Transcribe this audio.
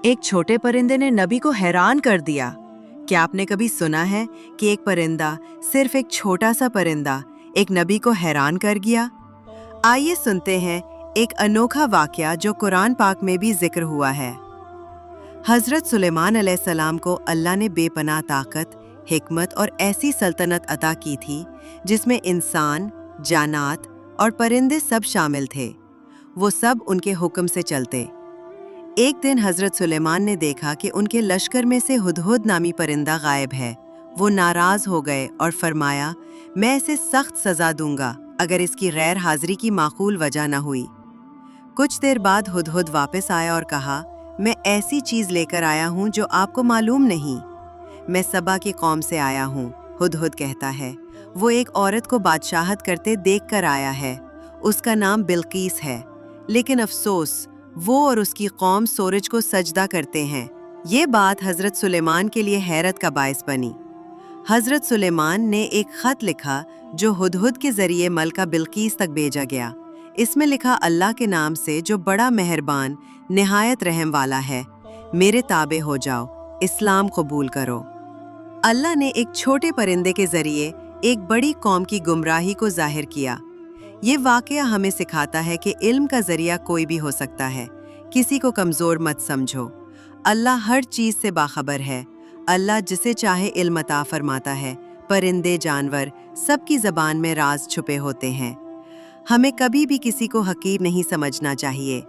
एक छोटे परिंदे ने नबी को हैरान कर दिया। क्या आपने कभी सुना है कि एक परिंदा, सिर्फ एक छोटा सा परिंदा, एक नबी को हैरान कर गया? आइए सुनते हैं एक अनोखा वाकया जो कुरान पाक में भी जिक्र हुआ है। हजरत सुलेमान अलैहिस्सलाम को अल्लाह ने बेपनाह ताकत, हिकमत और ऐसी सल्तनत अता की थी जिसमें इंसान, जानात और परिंदे सब शामिल थे। वो सब उनके हुक्म से चलते। एक दिन हजरत सुलेमान ने देखा कि उनके लश्कर में से हुदहुद नामी परिंदा गायब है। वो नाराज हो गए और फरमाया, मैं इसे सख्त सजा दूंगा अगर इसकी गैर हाजिरी की माकूल वजह न हुई। कुछ देर बाद हुदहुद वापस आया और कहा, मैं ऐसी चीज लेकर आया हूँ जो आपको मालूम नहीं। मैं सबा की कौम से आया हूँ, हुदहुद कहता है। वो एक औरत को बादशाहत करते देख कर आया है। उसका नाम बिल्कीस है, लेकिन अफसोस वो और उसकी कौम सूरज को सजदा करते हैं। ये बात हजरत सुलेमान के लिए हैरत का बायस बनी। हजरत सुलेमान ने एक खत लिखा जो हुदहुद के जरिए मलका बिल्कीस तक भेजा गया। इसमें लिखा, अल्लाह के नाम से जो बड़ा मेहरबान, निहायत रहम वाला है, मेरे ताबे हो जाओ, इस्लाम कबूल करो। अल्लाह ने एक छोटे परिंदे के जरिए एक बड़ी कौम की गुमराही को जाहिर किया। ये वाकया हमें सिखाता है कि इल्म का जरिया कोई भी हो सकता है। किसी को कमज़ोर मत समझो। अल्लाह हर चीज़ से बाखबर है। अल्लाह जिसे चाहे इल्म अता फरमाता है। परिंदे, जानवर, सबकी ज़बान में राज छुपे होते हैं। हमें कभी भी किसी को हकीर नहीं समझना चाहिए।